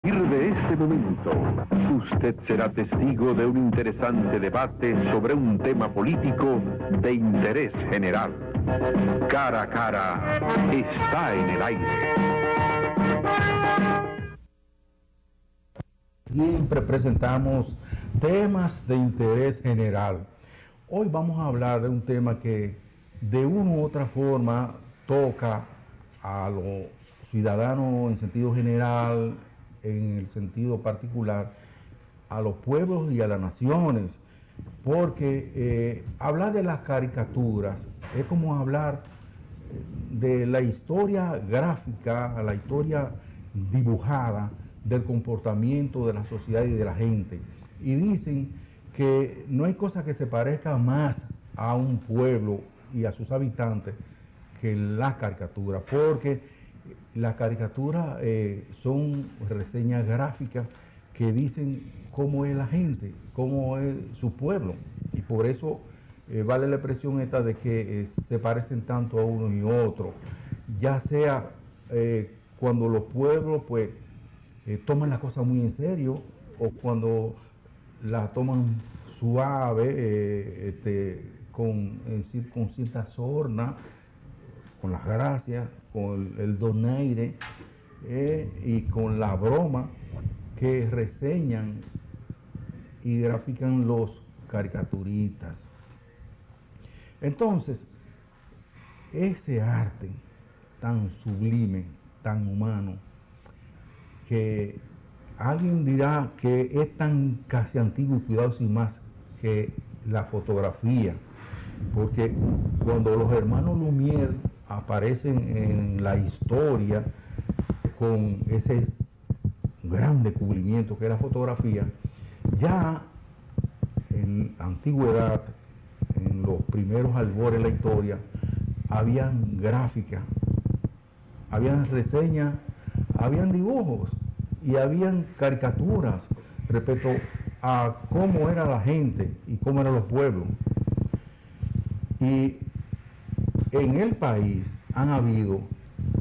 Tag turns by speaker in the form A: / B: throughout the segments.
A: A partir de este momento, usted será testigo de un interesante debate sobre un tema político de interés general. Cara a cara está en el aire.
B: Siempre presentamos temas de interés general. Hoy vamos a hablar de un tema que de una u otra forma toca a los ciudadanos en sentido general, en el sentido particular, a los pueblos y a las naciones, porque hablar de las caricaturas es como hablar de la historia gráfica, la historia dibujada del comportamiento de la sociedad y de la gente. Y dicen que no hay cosa que se parezca más a un pueblo y a sus habitantes que la caricatura, porque las caricaturas son reseñas gráficas que dicen cómo es la gente, cómo es su pueblo, y por eso vale la expresión esta de que se parecen tanto a uno y otro, ya sea cuando los pueblos pues toman la cosa muy en serio, o cuando la toman suave, con cierta sorna, con las gracias, con el donaire y con la broma que reseñan y grafican los caricaturistas. Entonces, ese arte tan sublime, tan humano, que alguien dirá que es tan casi antiguo y cuidado sin más que la fotografía, porque cuando los hermanos Lumière aparecen en la historia con ese gran descubrimiento que es la fotografía, ya en la antigüedad, en los primeros albores de la historia, habían gráficas, habían reseñas, habían dibujos y habían caricaturas respecto a cómo era la gente y cómo eran los pueblos. Y en el país han habido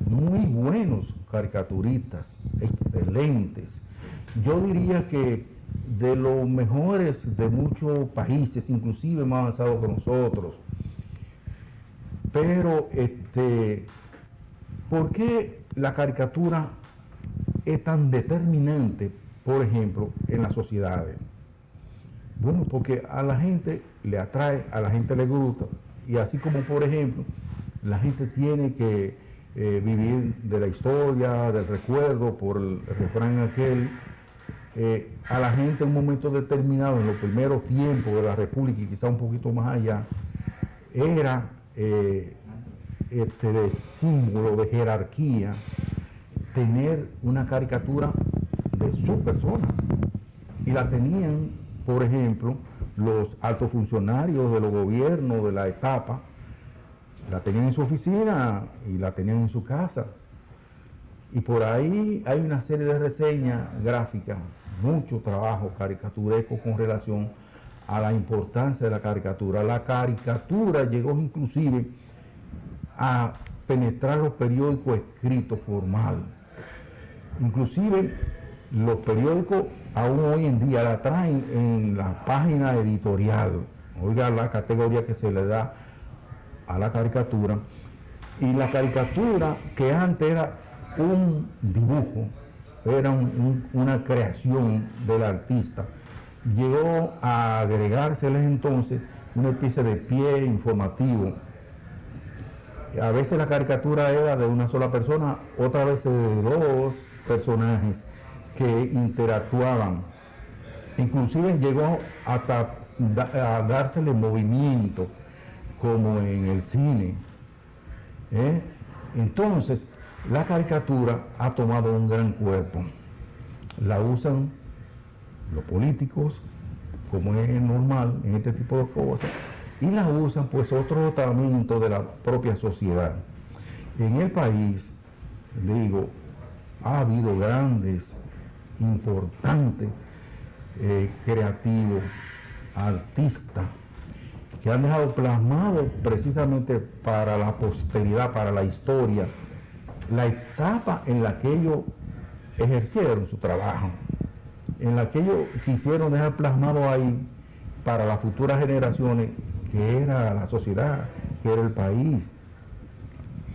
B: muy buenos caricaturistas, excelentes. Yo diría que de los mejores de muchos países, inclusive más avanzados que nosotros. Pero, ¿por qué la caricatura es tan determinante, por ejemplo, en las sociedades? Bueno, porque a la gente le atrae, a la gente le gusta, y así como, por ejemplo, la gente tiene que vivir de la historia, del recuerdo, por el refrán aquel, a la gente en un momento determinado, en los primeros tiempos de la República y quizá un poquito más allá, era de símbolo de jerarquía tener una caricatura de su persona, y la tenían, por ejemplo, los altos funcionarios de los gobiernos de la etapa, la tenían en su oficina y la tenían en su casa. Y por ahí hay una serie de reseñas gráficas, mucho trabajo caricaturesco con relación a la importancia de la caricatura. La caricatura llegó inclusive a penetrar los periódicos escritos formales. Inclusive los periódicos aún hoy en día la traen en la página editorial. Oiga la categoría que se le da a la caricatura. Y la caricatura, que antes era un dibujo, era una creación del artista, llegó a agregárseles entonces una especie de pie informativo. A veces la caricatura era de una sola persona, otras veces de dos personajes que interactuaban. Inclusive llegó hasta a dársele movimiento, como en el cine. Entonces, la caricatura ha tomado un gran cuerpo. La usan los políticos, como es normal en este tipo de cosas, y la usan pues otro tratamiento de la propia sociedad. En el país, digo, ha habido grandes, importantes, creativos, artistas, que han dejado plasmado precisamente para la posteridad, para la historia, la etapa en la que ellos ejercieron su trabajo, en la que ellos quisieron dejar plasmado ahí para las futuras generaciones que era la sociedad, que era el país,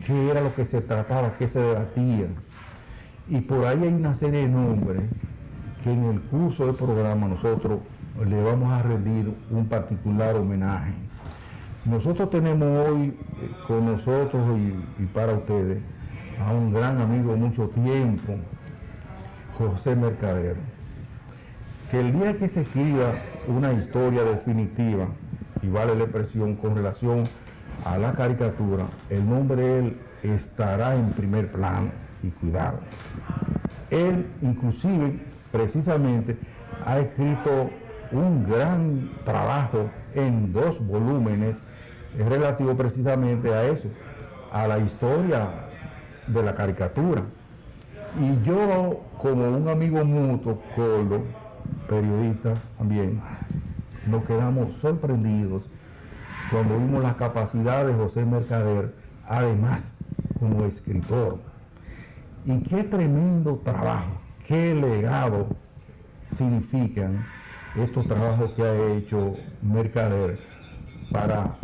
B: que era lo que se trataba, que se debatía. Y por ahí hay una serie de nombres que en el curso del programa nosotros le vamos a rendir un particular homenaje. Nosotros tenemos hoy con nosotros y para ustedes a un gran amigo de mucho tiempo, José Mercader, que el día que se escriba una historia definitiva, y vale la expresión, con relación a la caricatura, el nombre de él estará en primer plano, y cuidado. Él inclusive, precisamente, ha escrito un gran trabajo en 2 volúmenes relativo precisamente a eso, a la historia de la caricatura. Y yo, como un amigo mutuo, Coldo, periodista también, nos quedamos sorprendidos cuando vimos la capacidad de José Mercader, además como escritor. Y qué tremendo trabajo, qué legado significan estos trabajos que ha hecho Mercader para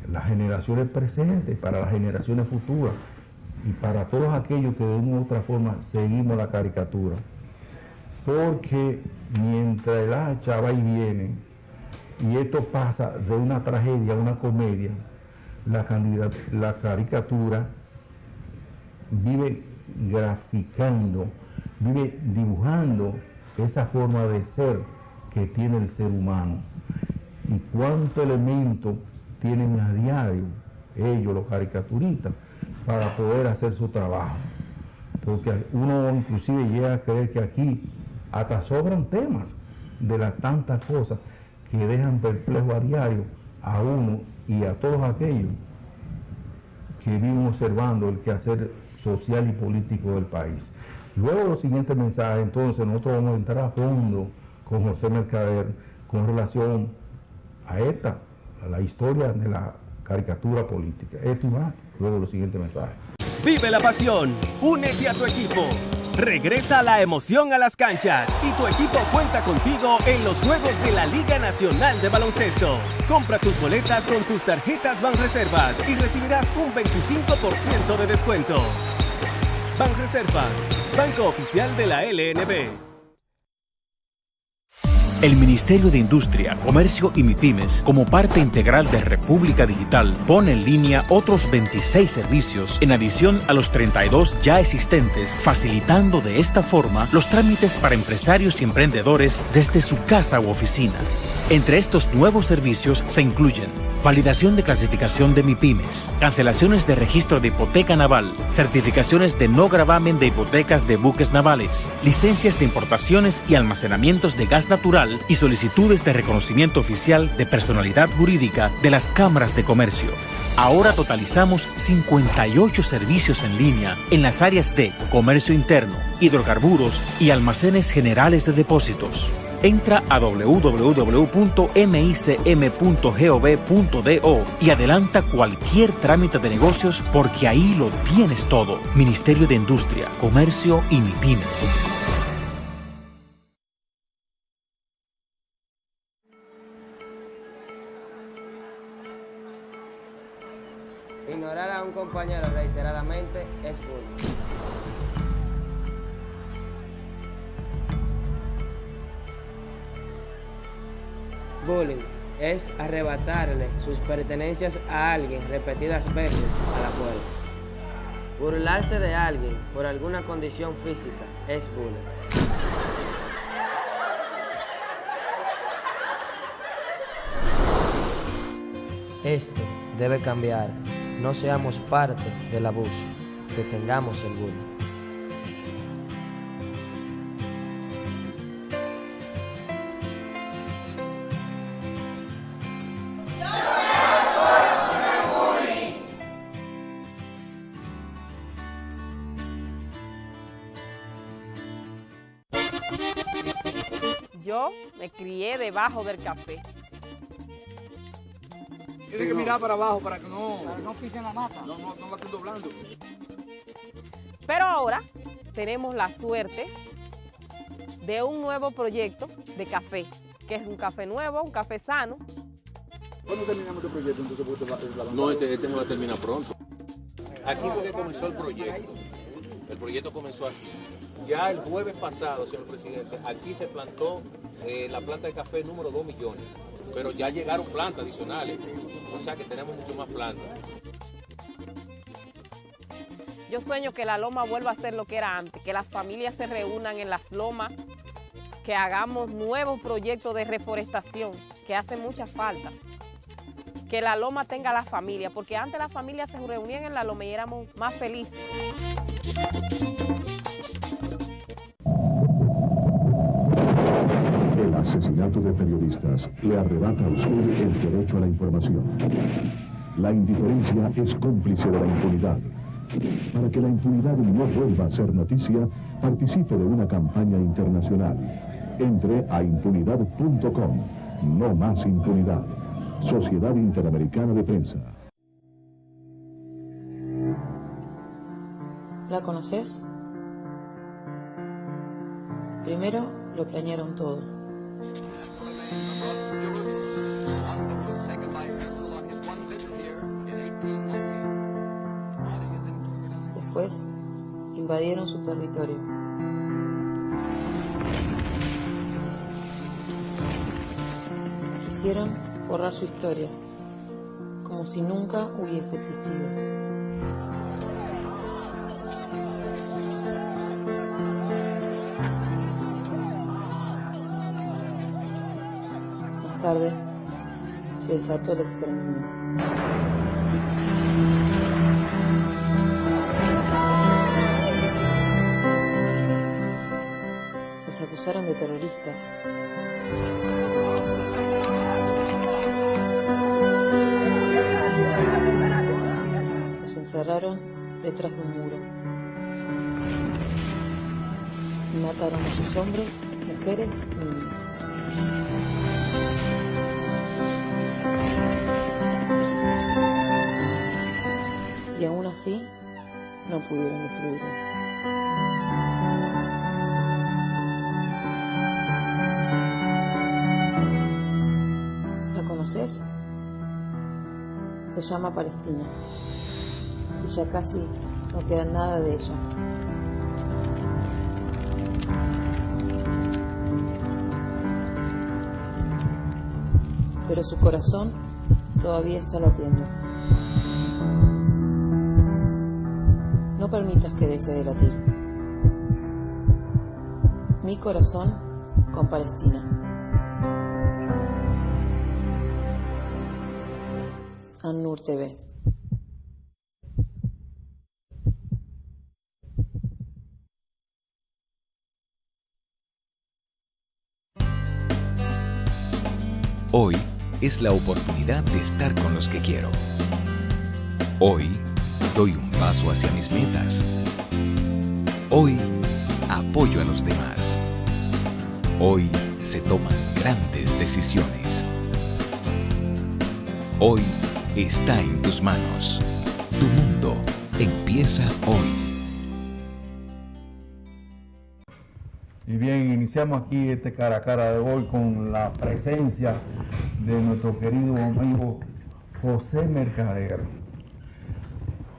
B: las generaciones presentes, para las generaciones futuras y para todos aquellos que de una u otra forma seguimos la caricatura. Porque mientras el hacha va y viene, y esto pasa de una tragedia a una comedia, la caricatura vive graficando, vive dibujando esa forma de ser que tiene el ser humano. Y cuántos elementos tienen a diario ellos, los caricaturistas, para poder hacer su trabajo. Porque uno inclusive llega a creer que aquí hasta sobran temas de las tantas cosas que dejan perplejo a diario a uno y a todos aquellos que viven observando el quehacer social y político del país. Luego de los siguientes mensajes, entonces nosotros vamos a entrar a fondo con José Mercader con relación a la historia de la caricatura política. Esto y más, luego de los siguientes mensajes.
C: Vive la pasión, únete a tu equipo. Regresa la emoción a las canchas y tu equipo cuenta contigo en los juegos de la Liga Nacional de Baloncesto. Compra tus boletas con tus tarjetas Banreservas y recibirás un 25% de descuento. Banreservas, banco oficial de la LNB.
D: El Ministerio de Industria, Comercio y MIPYMES, como parte integral de República Digital, pone en línea otros 26 servicios en adición a los 32 ya existentes, facilitando de esta forma los trámites para empresarios y emprendedores desde su casa u oficina. Entre estos nuevos servicios se incluyen validación de clasificación de MIPYMES, cancelaciones de registro de hipoteca naval, certificaciones de no gravamen de hipotecas de buques navales, licencias de importaciones y almacenamientos de gas natural y solicitudes de reconocimiento oficial de personalidad jurídica de las cámaras de comercio. Ahora totalizamos 58 servicios en línea en las áreas de comercio interno, hidrocarburos y almacenes generales de depósitos. Entra a www.micm.gov.do y adelanta cualquier trámite de negocios porque ahí lo tienes todo. Ministerio de Industria, Comercio y MIPYMES.
E: Ignorar a un compañero reiteradamente es bullying. Bullying es arrebatarle sus pertenencias a alguien repetidas veces a la fuerza. Burlarse de alguien por alguna condición física es bullying. Esto debe cambiar. No seamos parte del abuso. Detengamos el bullying.
F: Yo me crié debajo del café.
G: Tiene que mirar para abajo para que no pisen la mata. No va doblando.
F: Pero ahora tenemos la suerte de un nuevo proyecto de café, que es un café nuevo, un café sano.
H: ¿Cuándo terminamos este proyecto? Entonces,
I: no, este no va a terminar pronto. Aquí fue que comenzó el proyecto. El proyecto comenzó aquí. Ya el jueves pasado, señor presidente, aquí se plantó la planta de café número 2 millones. Pero ya llegaron plantas adicionales. O sea que tenemos mucho más plantas.
F: Yo sueño que la loma vuelva a ser lo que era antes, que las familias se reúnan en las lomas, que hagamos nuevos proyectos de reforestación, que hace mucha falta. Que la loma tenga la familia, porque antes las familias se reunían en la loma y éramos más felices.
J: El asesinato de periodistas le arrebata a usted el derecho a la información. La indiferencia es cómplice de la impunidad. Para que la impunidad no vuelva a ser noticia, participe de una campaña internacional. Entre a impunidad.com. No más impunidad. Sociedad Interamericana de Prensa.
K: ¿La conoces? Primero lo planearon todo. Después invadieron su territorio. Quisieron borrar su historia, como si nunca hubiese existido. Más tarde, se desató el exterminio. Los acusaron de terroristas. Los encerraron detrás de un muro. Y mataron a sus hombres, mujeres y niños. Y aún así, no pudieron destruirlo. ¿La conoces? Se llama Palestina. Y ya casi no queda nada de ella. Pero su corazón todavía está latiendo. No permitas que deje de latir. Mi corazón con Palestina. An-Nur TV.
L: Hoy es la oportunidad de estar con los que quiero. Hoy doy un paso hacia mis metas. Hoy apoyo a los demás. Hoy se toman grandes decisiones. Hoy está en tus manos. Tu mundo empieza hoy.
B: Y bien, iniciamos aquí este cara a cara de hoy con la presencia de nuestro querido amigo José Mercader.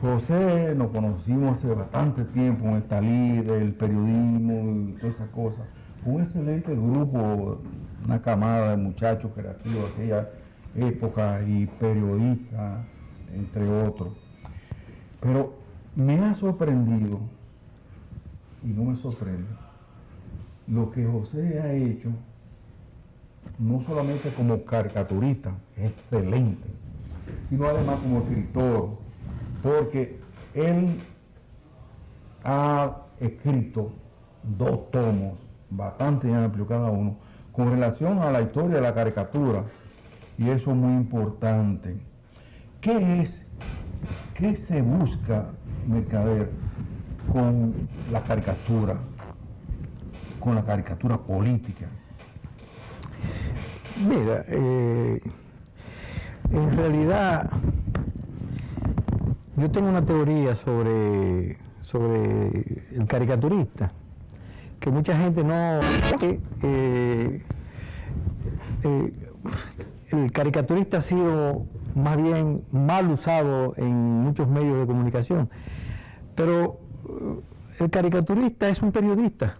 B: José nos conocimos hace bastante tiempo en esta línea del periodismo y todas esas cosas. Un excelente grupo, una camada de muchachos creativos de aquella época y periodistas, entre otros. Pero me ha sorprendido, y no me sorprende, lo que José ha hecho, no solamente como caricaturista, excelente, sino además como escritor, porque él ha escrito 2 tomos, bastante amplios cada uno, con relación a la historia de la caricatura, y eso es muy importante. ¿Qué se busca, Mercader, con la caricatura? Con la caricatura política.
M: Mira, en realidad yo tengo una teoría sobre sobre el caricaturista, que mucha gente no... el caricaturista ha sido más bien mal usado en muchos medios de comunicación, pero el caricaturista es un periodista.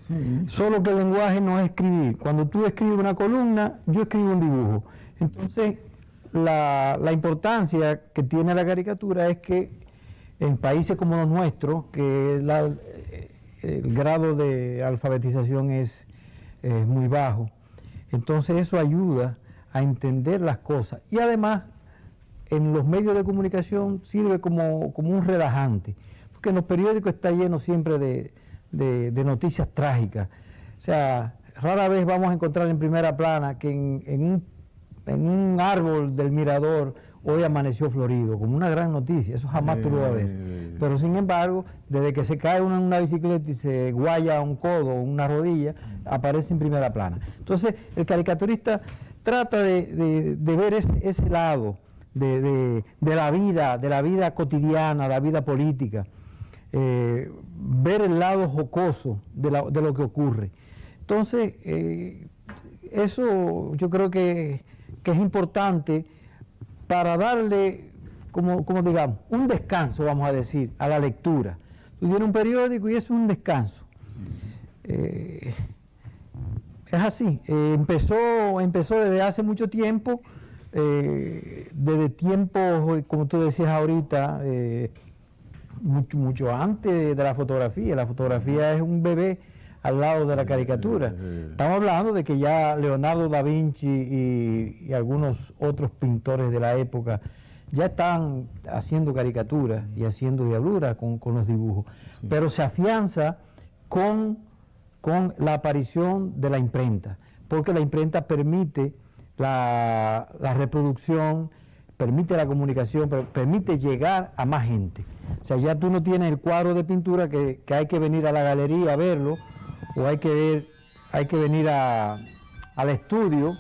M: Sí. Solo que el lenguaje no es escribir. Cuando tú escribes una columna, yo escribo un dibujo. Entonces, la importancia que tiene la caricatura es que en países como los nuestros, que el grado de alfabetización es muy bajo, entonces eso ayuda a entender las cosas. Y además, en los medios de comunicación sirve como un relajante, porque en los periódicos está lleno siempre de noticias trágicas. O sea, rara vez vamos a encontrar en primera plana que en un árbol del mirador hoy amaneció florido, como una gran noticia. Eso jamás tú lo vas a ver. Pero sin embargo, desde que se cae uno en una bicicleta y se guaya un codo o una rodilla, aparece en primera plana. Entonces, el caricaturista trata de ver ese lado de la vida cotidiana, la vida política, ver el lado jocoso de lo que ocurre. Entonces, eso yo creo que es importante para darle, como digamos, un descanso, vamos a decir, a la lectura. Tú tienes un periódico y eso es un descanso. Es así. Empezó desde hace mucho tiempo, desde tiempos, como tú decías ahorita, mucho antes de la fotografía. La fotografía es un bebé al lado de la caricatura. Estamos hablando de que ya Leonardo da Vinci y algunos otros pintores de la época ya están haciendo caricaturas y haciendo diabluras con los dibujos, pero se afianza con la aparición de la imprenta, porque la imprenta permite la reproducción, permite la comunicación, pero permite llegar a más gente. O sea, ya tú no tienes el cuadro de pintura que hay que venir a la galería a verlo, o hay que venir al estudio.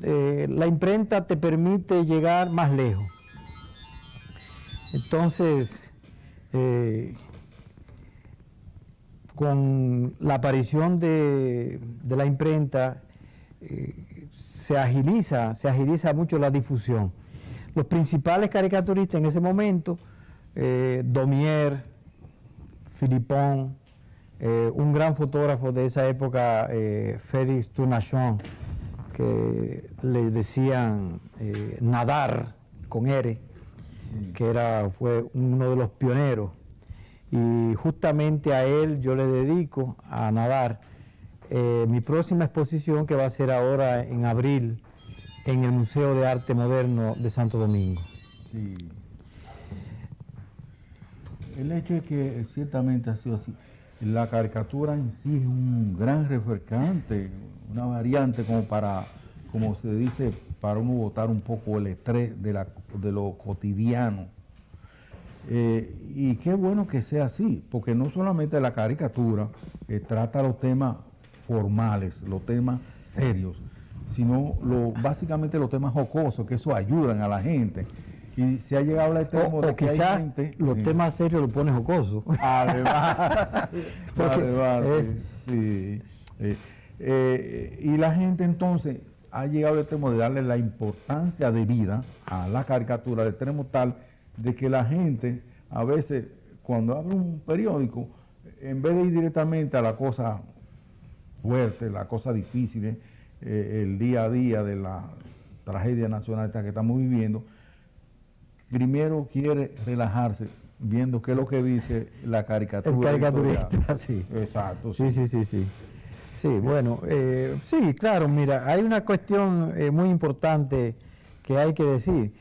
M: La imprenta te permite llegar más lejos. Entonces, con la aparición de la imprenta, se agiliza mucho la difusión. Los principales caricaturistas en ese momento, Daumier, Philippon, un gran fotógrafo de esa época, Félix Tournachon, que le decían Nadar con R, que fue uno de los pioneros, y justamente a él yo le dedico, a Nadar, mi próxima exposición, que va a ser ahora en abril en el Museo de Arte Moderno de Santo Domingo.
B: Sí. El hecho es que ciertamente ha sido así. La caricatura en sí es un gran refrescante, una variante como se dice, para uno botar un poco el estrés de lo cotidiano. Y qué bueno que sea así, porque no solamente la caricatura trata los temas formales, los temas serios, sino básicamente los temas jocosos, que eso ayudan a la gente. Y se ha llegado al extremo de que
M: quizás
B: hay gente,
M: los temas serios los pone jocoso.
B: Además, y la gente entonces ha llegado al extremo de darle la importancia de vida a la caricatura, al extremo tal de que la gente a veces cuando abre un periódico, en vez de ir directamente a la cosa fuerte, la cosa difícil, el día a día de la tragedia nacional esta que estamos viviendo, primero quiere relajarse viendo qué es lo que dice la caricatura.
M: El caricaturista, sí.
B: Exacto.
M: Sí. Sí, bueno, sí, claro, mira, hay una cuestión muy importante que hay que decir.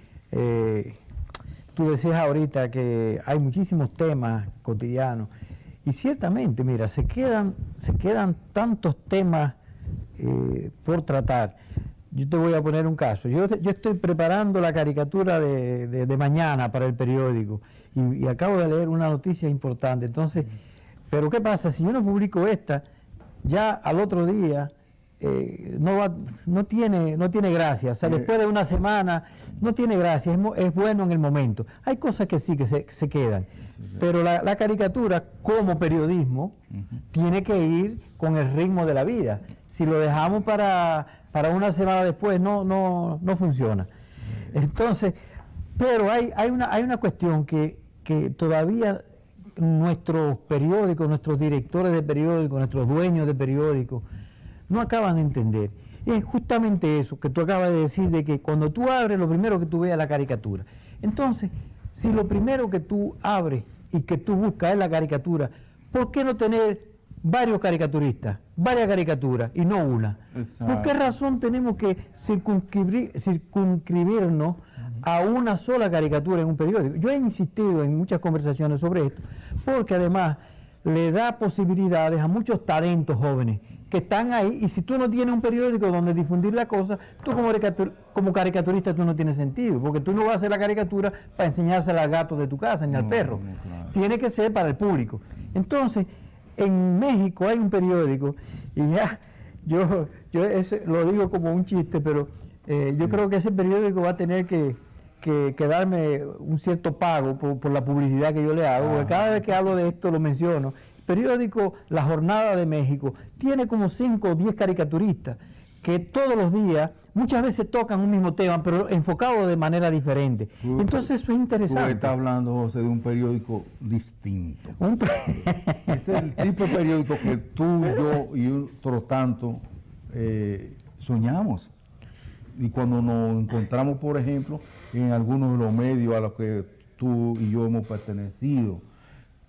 M: Tú decías ahorita que hay muchísimos temas cotidianos y ciertamente, mira, se quedan tantos temas por tratar. Yo te voy a poner un caso. Yo estoy preparando la caricatura de mañana para el periódico y acabo de leer una noticia importante. Entonces, pero ¿qué pasa? Si yo no publico esta, ya al otro día no tiene gracia. O sea, después de una semana no tiene gracia, es bueno en el momento. Hay cosas que sí que se quedan, pero la caricatura como periodismo tiene que ir con el ritmo de la vida. Si lo dejamos para una semana después no funciona. Entonces, pero hay una cuestión que todavía nuestros periódicos, nuestros directores de periódicos, nuestros dueños de periódicos no acaban de entender. Y es justamente eso que tú acabas de decir, de que cuando tú abres, lo primero que tú veas es la caricatura. Entonces, si lo primero que tú abres y que tú buscas es la caricatura, ¿por qué no tener varios caricaturistas, varias caricaturas y no una? Exacto. ¿Por qué razón tenemos que circunscribirnos a una sola caricatura en un periódico? Yo he insistido en muchas conversaciones sobre esto, porque además le da posibilidades a muchos talentos jóvenes que están ahí, y si tú no tienes un periódico donde difundir la cosa, tú como caricaturista tú no tienes sentido, porque tú no vas a hacer la caricatura para enseñársela al gato de tu casa ni al perro, claro. Tiene que ser para el público. Entonces, en México hay un periódico, y ya, yo lo digo como un chiste, pero yo creo que ese periódico va a tener que darme un cierto pago por la publicidad que yo le hago, porque cada vez que hablo de esto lo menciono. El periódico La Jornada de México tiene como 5 o 10 caricaturistas que todos los días, muchas veces tocan un mismo tema, pero enfocado de manera diferente. Entonces eso es interesante.
B: Tú estás hablando, José, de un periódico distinto. Es el tipo de periódico que tú, yo y otros tantos soñamos. Y cuando nos encontramos, por ejemplo, en algunos de los medios a los que tú y yo hemos pertenecido,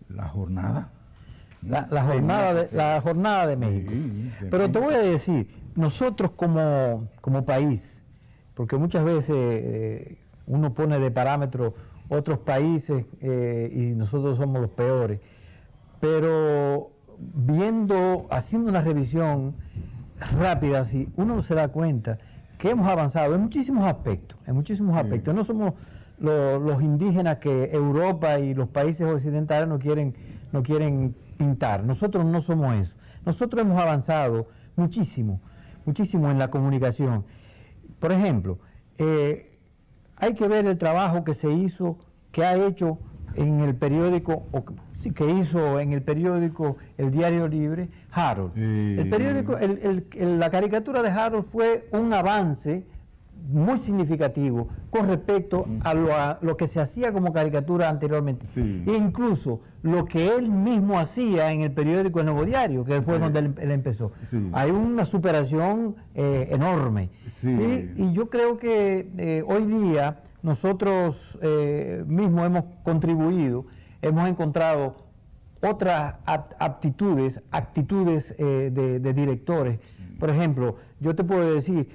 B: La Jornada.
M: La jornada de México. Sí, pero te voy a decir, nosotros como país, porque muchas veces uno pone de parámetro otros países y nosotros somos los peores, pero haciendo una revisión rápida, así, uno se da cuenta que hemos avanzado en muchísimos aspectos, No somos los indígenas que Europa y los países occidentales no quieren pintar. Nosotros no somos eso. Nosotros hemos avanzado muchísimo en la comunicación. Por ejemplo, hay que ver el trabajo que ha hecho en el periódico, que hizo en el periódico El Diario Libre, Harold. El periódico, la caricatura de Harold fue un avance muy significativo con respecto a lo que se hacía como caricatura anteriormente. E incluso lo que él mismo hacía en el periódico El Nuevo Diario, que fue donde él empezó. Hay una superación enorme. Y yo creo que hoy día nosotros mismos hemos contribuido, hemos encontrado otras actitudes de directores. Por ejemplo, yo te puedo decir,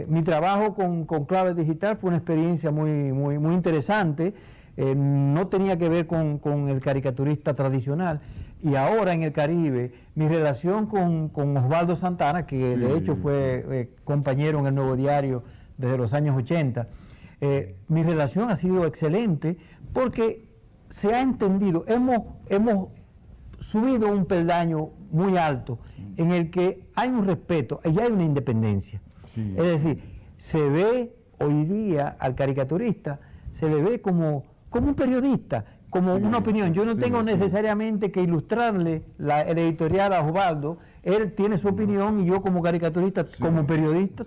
M: mi trabajo con Clave Digital fue una experiencia muy interesante, no tenía que ver con el caricaturista tradicional, y ahora en el Caribe, mi relación con Osvaldo Santana, que de hecho fue compañero en El Nuevo Diario desde los años 80, mi relación ha sido excelente porque se ha entendido, hemos subido un peldaño muy alto en el que hay un respeto y hay una independencia. Es decir, se ve hoy día al caricaturista, se le ve como un periodista, como una opinión. Yo no tengo necesariamente que ilustrarle el editorial a Osvaldo, él tiene su opinión y yo como caricaturista, como periodista,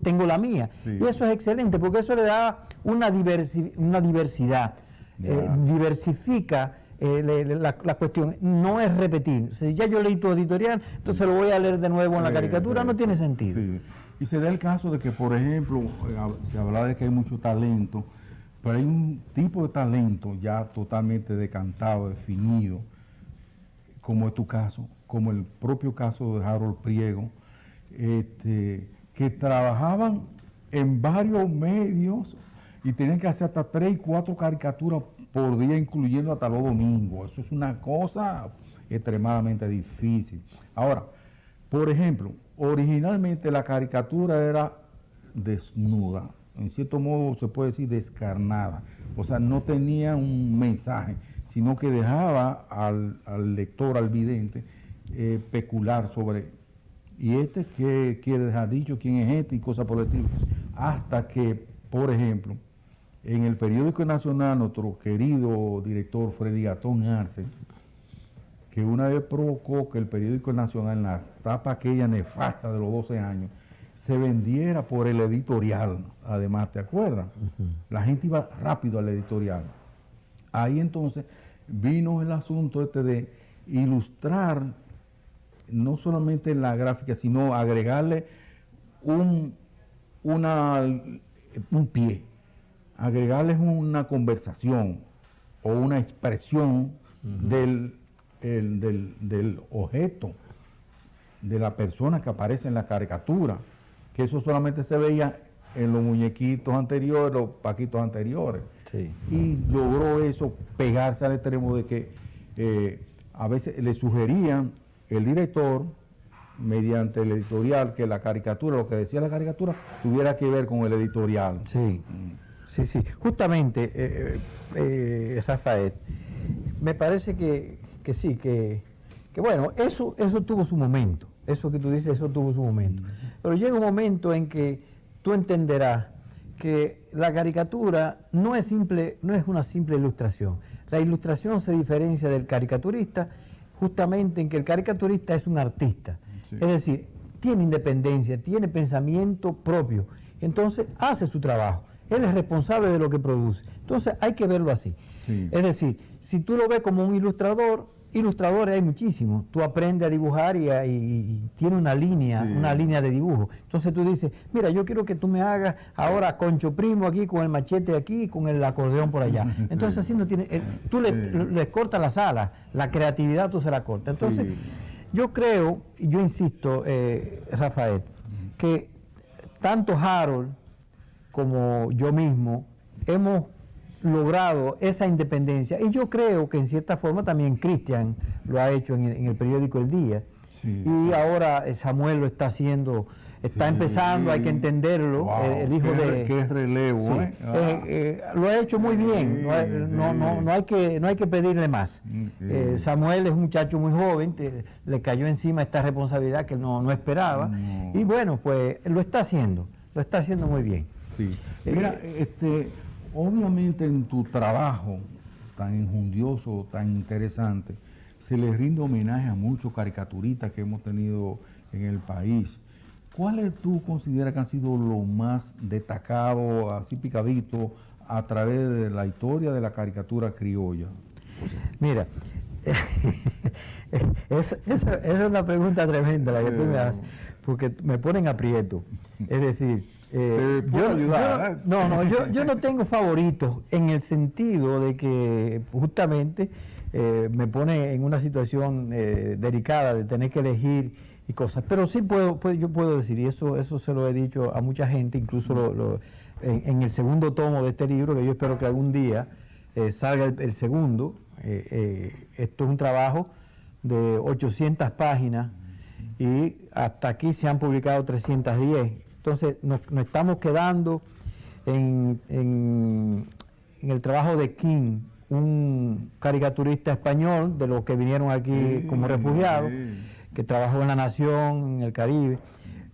M: tengo la mía. Y eso es excelente porque eso le da una diversidad, diversifica la cuestión, no es repetir. Si ya yo leí tu editorial, entonces lo voy a leer de nuevo en la caricatura, no tiene sentido.
B: Y se da el caso de que, por ejemplo, se habla de que hay mucho talento, pero hay un tipo de talento ya totalmente decantado, definido, como es tu caso, como el propio caso de Harold Priego, que trabajaban en varios medios y tenían que hacer hasta 3 y 4 caricaturas por día, incluyendo hasta los domingos. Eso es una cosa extremadamente difícil. Ahora, por ejemplo, originalmente la caricatura era desnuda, en cierto modo se puede decir descarnada, o sea, no tenía un mensaje, sino que dejaba al lector, al vidente, especular sobre ¿y este qué quiere dejar dicho? ¿Quién es este? Y cosas por el estilo. Hasta que, por ejemplo, en el periódico nacional, nuestro querido director Freddy Gatón Arce, que una vez provocó que el periódico nacional, en la tapa aquella nefasta de los 12 años, se vendiera por el editorial, además, ¿te acuerdas? La gente iba rápido al editorial. Ahí entonces vino el asunto este de ilustrar, no solamente la gráfica, sino agregarle un pie, agregarles una conversación o una expresión del objeto, de la persona que aparece en la caricatura, que eso solamente se veía en los muñequitos anteriores, los paquitos anteriores.
M: Sí.
B: Y logró eso pegarse al extremo de que a veces le sugerían el director, mediante el editorial, que la caricatura, lo que decía la caricatura, tuviera que ver con el editorial.
M: Sí, sí, sí. Justamente, Rafael, me parece que sí, que bueno, eso tuvo su momento. Eso que tú dices, eso tuvo su momento. Pero llega un momento en que tú entenderás que la caricatura no es una simple ilustración. La ilustración se diferencia del caricaturista justamente en que el caricaturista es un artista. Sí. Es decir, tiene independencia, tiene pensamiento propio. Entonces hace su trabajo. Él es responsable de lo que produce. Entonces hay que verlo así. Sí. Es decir, si tú lo ves como un ilustrador, ilustradores hay muchísimos. Tú aprendes a dibujar y tiene una línea de dibujo. Entonces tú dices, mira, yo quiero que tú me hagas ahora Concho Primo aquí, con el machete aquí, con el acordeón por allá. Entonces así no tiene, tú le cortas las alas, la creatividad tú se la cortas. Entonces yo creo, y yo insisto, Rafael, que tanto Harold como yo mismo hemos logrado esa independencia, y yo creo que en cierta forma también Cristian lo ha hecho en el periódico El Día, y ahora Samuel lo está haciendo, está empezando, hay que entenderlo, el hijo de...
B: Qué relevo,
M: lo ha hecho muy bien, no hay que pedirle más. Samuel es un muchacho muy joven, le cayó encima esta responsabilidad que no esperaba, y bueno, pues lo está haciendo muy bien.
B: Sí. Mira, obviamente en tu trabajo tan enjundioso, tan interesante, se le rinde homenaje a muchos caricaturistas que hemos tenido en el país. ¿Cuáles tú consideras que han sido lo más destacado, así picadito, a través de la historia de la caricatura criolla?
M: Mira, esa es una pregunta tremenda la que tú me haces, porque me ponen aprieto. Es decir, yo no tengo favoritos, en el sentido de que justamente me pone en una situación delicada de tener que elegir y cosas, pero sí yo puedo decir, y eso se lo he dicho a mucha gente, incluso en el segundo tomo de este libro, que yo espero que algún día salga el segundo. Esto es un trabajo de 800 páginas y hasta aquí se han publicado 310. Entonces nos estamos quedando en el trabajo de King, un caricaturista español de los que vinieron aquí como refugiados, que trabajó en La Nación, en el Caribe.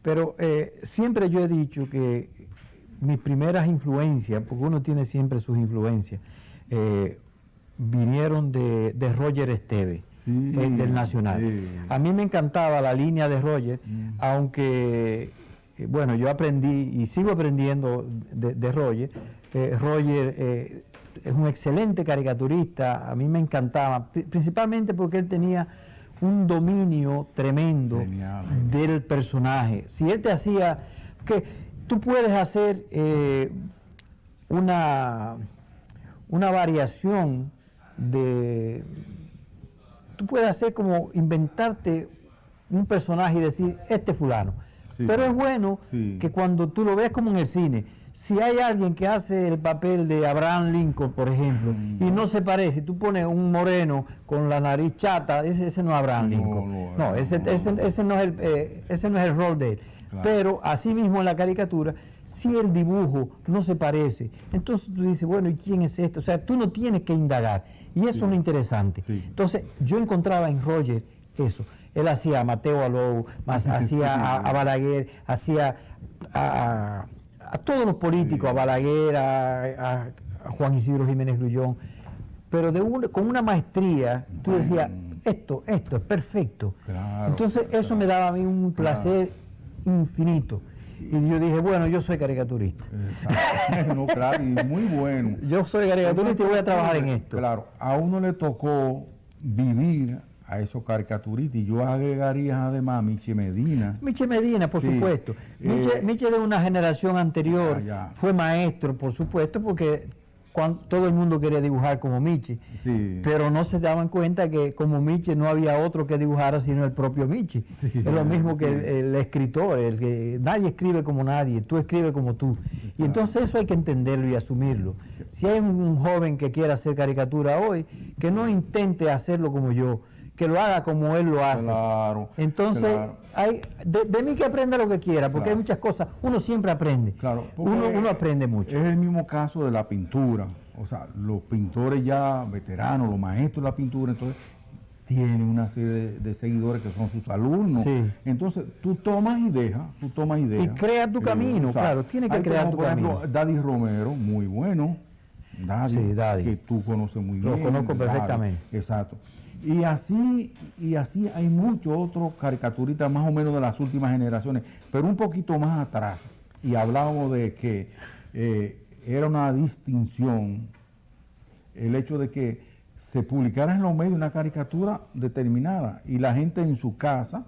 M: Pero siempre yo he dicho que mis primeras influencias, porque uno tiene siempre sus influencias, vinieron de Roger Esteve, del Nacional. A mí me encantaba la línea de Roger, aunque... Bueno, yo aprendí y sigo aprendiendo de Roger. Roger es un excelente caricaturista, a mí me encantaba, principalmente porque él tenía un dominio tremendo del personaje. Si él te hacía, que tú puedes hacer una variación tú puedes hacer como inventarte un personaje y decir, este fulano. Pero es bueno que cuando tú lo ves como en el cine, si hay alguien que hace el papel de Abraham Lincoln, por ejemplo, y no se parece, tú pones un moreno con la nariz chata, ese no es Abraham Lincoln. Ese no es el rol de él. Claro. Pero así mismo en la caricatura, si el dibujo no se parece, entonces tú dices, bueno, ¿y quién es esto? O sea, tú no tienes que indagar. Y eso es lo interesante. Entonces, yo encontraba en Roger eso. Él hacía a Mateo Alou, hacía a Balaguer, hacía a todos los políticos, a Balaguer, a Juan Isidro Jiménez Grullón, pero con una maestría, tú decías, esto es perfecto.
B: Claro,
M: entonces eso me daba a mí un placer infinito. Y yo dije, bueno, yo soy caricaturista.
B: Exacto. No, claro, y muy bueno.
M: Yo soy caricaturista y voy a trabajar en esto.
B: Claro, a uno le tocó vivir a esos caricaturistas, y yo agregaría además a Miche Medina.
M: Miche Medina, por supuesto. Miche de una generación anterior fue maestro, por supuesto, porque todo el mundo quería dibujar como Miche, pero no se daban cuenta que como Miche no había otro que dibujara sino el propio Miche. Es lo mismo que el escritor, nadie escribe como nadie, tú escribes como tú. Y entonces eso hay que entenderlo y asumirlo. Si hay un joven que quiera hacer caricatura hoy, que no intente hacerlo como yo, que lo haga como él lo hace.
B: Claro,
M: entonces, hay de mí que aprenda lo que quiera, porque hay muchas cosas, uno siempre aprende.
B: Claro,
M: uno aprende mucho.
B: Es el mismo caso de la pintura. O sea, los pintores ya veteranos, los maestros de la pintura, entonces tienen una serie de seguidores que son sus alumnos. Entonces, tú tomas y dejas. Y
M: crea tu camino, claro, tiene que crear tu camino.
B: Por ejemplo, Daddy Romero, muy bueno. Daddy, que tú conoces muy bien.
M: Lo conozco perfectamente.
B: Exacto. Y así hay muchos otros caricaturistas más o menos de las últimas generaciones, pero un poquito más atrás. Y hablábamos de que era una distinción el hecho de que se publicara en los medios una caricatura determinada y la gente en su casa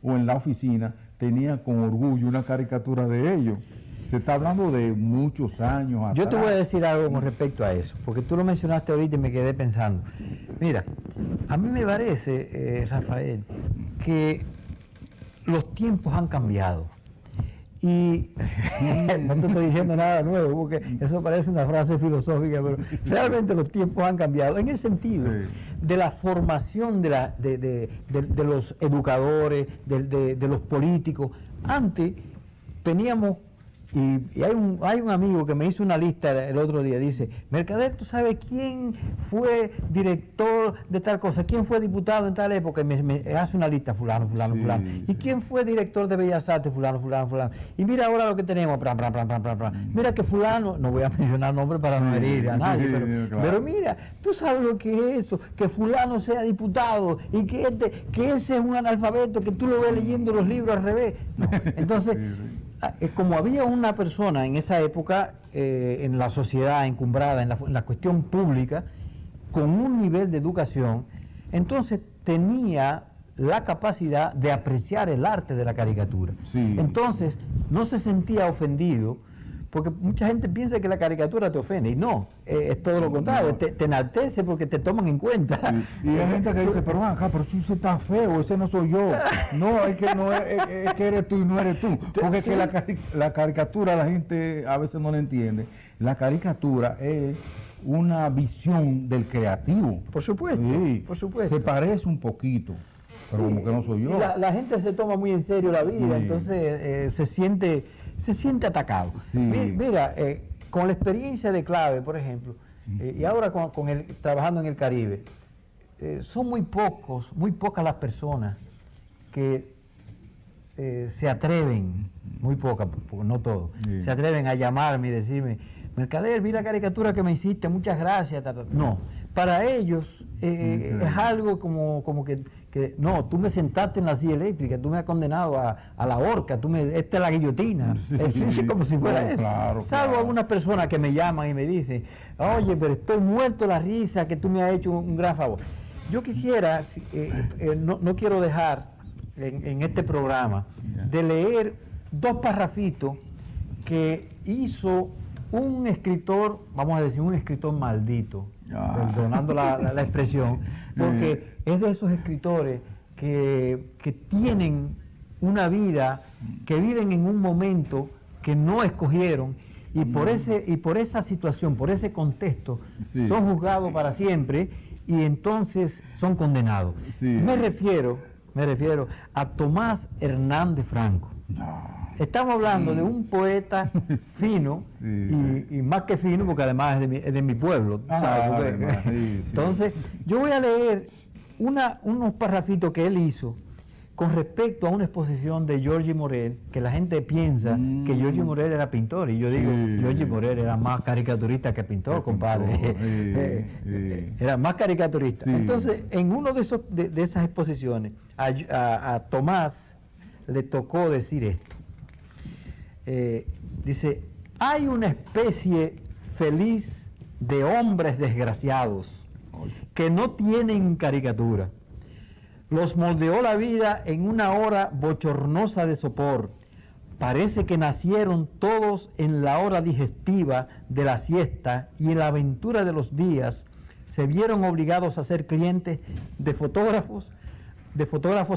B: o en la oficina tenía con orgullo una caricatura de ellos. Se está hablando de muchos años atrás.
M: Yo te voy a decir algo con respecto a eso, porque tú lo mencionaste ahorita y me quedé pensando. Mira, a mí me parece, Rafael, que los tiempos han cambiado. Y no te estoy diciendo nada nuevo, porque eso parece una frase filosófica, pero realmente los tiempos han cambiado. En el sentido de la formación de los educadores, de los políticos. Antes teníamos... Y hay un amigo que me hizo una lista el otro día, dice, Mercader, ¿tú sabes quién fue director de tal cosa? ¿Quién fue diputado en tal época? Y me hace una lista, fulano. ¿Y quién fue director de Bellas Artes? Fulano. Y mira ahora lo que tenemos, Mira que fulano, no voy a mencionar nombres para no herir a nadie, pero mira, tú sabes lo que es eso, que fulano sea diputado y que ese es un analfabeto, que tú lo ves leyendo los libros al revés. No. Entonces... Como había una persona en esa época en la sociedad encumbrada, en la cuestión pública, con un nivel de educación, entonces tenía la capacidad de apreciar el arte de la caricatura. Entonces no se sentía ofendido, porque mucha gente piensa que la caricatura te ofende, y no, es todo lo contrario, te enaltece porque te toman en cuenta.
B: Y hay gente que dice, pero acá, pero si ese está feo, ese no soy yo. No, es que eres tú y no eres tú. Porque es que la caricatura la gente a veces no la entiende. La caricatura es una visión del creativo.
M: Por supuesto, por supuesto.
B: Se parece un poquito, pero como que no soy yo.
M: Y la gente se toma muy en serio la vida, entonces se siente atacado. Mira, con la experiencia de Clave, por ejemplo, y ahora trabajando en el Caribe, son muy pocas las personas que se atreven, muy pocas, porque no todos, se atreven a llamarme y decirme, Mercader, vi la caricatura que me hiciste, muchas gracias. No, para ellos es algo como que no, tú me sentaste en la silla eléctrica, tú me has condenado a la horca, esta es la guillotina, es como si fuera eso. Salvo algunas personas que me llaman y me dicen, oye, pero estoy muerto de la risa, que tú me has hecho un gran favor. Yo quisiera, no quiero dejar en este programa de leer 2 parrafitos que hizo un escritor, vamos a decir, un escritor maldito, perdonando la expresión, porque es de esos escritores que tienen una vida, que viven en un momento que no escogieron, y por esa situación, por ese contexto, son juzgados para siempre y entonces son condenados. Me refiero a Tomás Hernández Franco. Estamos hablando de un poeta fino, y más que fino, porque además es de mi pueblo. Entonces, yo voy a leer unos parrafitos que él hizo, con respecto a una exposición de Giorgi Morel, que la gente piensa que Giorgi Morel era pintor, y yo digo, Giorgi Morel era más caricaturista que pintor, compadre. Era más caricaturista.
B: Sí.
M: Entonces, en uno de esas exposiciones, a Tomás le tocó decir esto. Dice, hay una especie feliz de hombres desgraciados que no tienen caricatura. Los moldeó la vida en una hora bochornosa de sopor. Parece que nacieron todos en la hora digestiva de la siesta y en la aventura de los días se vieron obligados a ser clientes de fotógrafos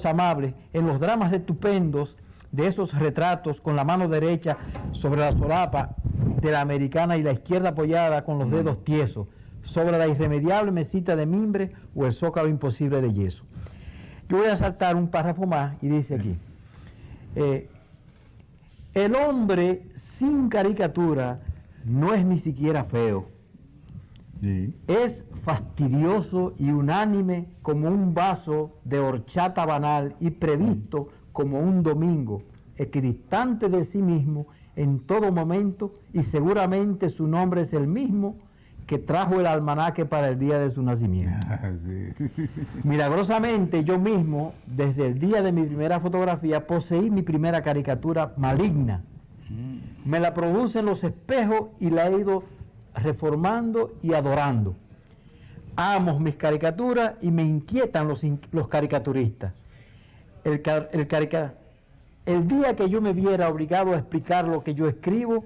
M: amables en los dramas estupendos de esos retratos con la mano derecha sobre la solapa de la americana y la izquierda apoyada con los dedos tiesos sobre la irremediable mesita de mimbre o el zócalo imposible de yeso. Yo voy a saltar un párrafo más y dice aquí, el hombre sin caricatura no es ni siquiera feo, es fastidioso y unánime como un vaso de horchata banal y previsto como un domingo, equidistante de sí mismo en todo momento, y seguramente su nombre es el mismo que trajo el almanaque para el día de su nacimiento. Milagrosamente yo mismo, desde el día de mi primera fotografía, poseí mi primera caricatura maligna. Me la producen los espejos y la he ido reformando y adorando. Amo mis caricaturas y me inquietan los caricaturistas. El día que yo me viera obligado a explicar lo que yo escribo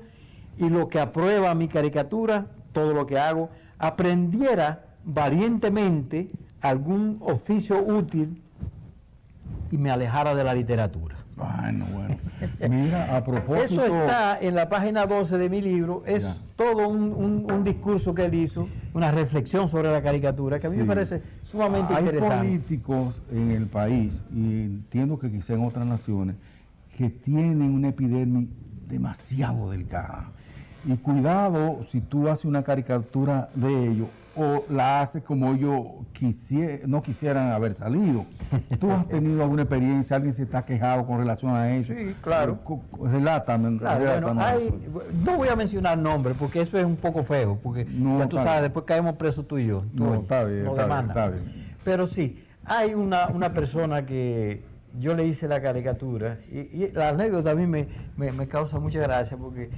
M: y lo que aprueba mi caricatura, todo lo que hago, aprendiera valientemente algún oficio útil y me alejara de la literatura.
B: Bueno. Mira, a propósito...
M: Eso está en la página 12 de mi libro, es todo un discurso que él hizo, una reflexión sobre la caricatura, que a mí me parece sumamente interesante.
B: Hay políticos en el país, y entiendo que quizá en otras naciones, que tienen una epidemia demasiado delicada. Y cuidado si tú haces una caricatura de ellos o la haces como ellos no quisieran haber salido. ¿Tú has tenido alguna experiencia? ¿Alguien se está quejado con relación a eso?
M: Sí, claro.
B: Relátame.
M: Claro, no voy a mencionar nombres porque eso es un poco feo, porque ya tú sabes, después caemos presos tú y yo.
B: Está bien.
M: Pero sí, hay una persona que yo le hice la caricatura y la anécdota a mí me causa mucha gracia porque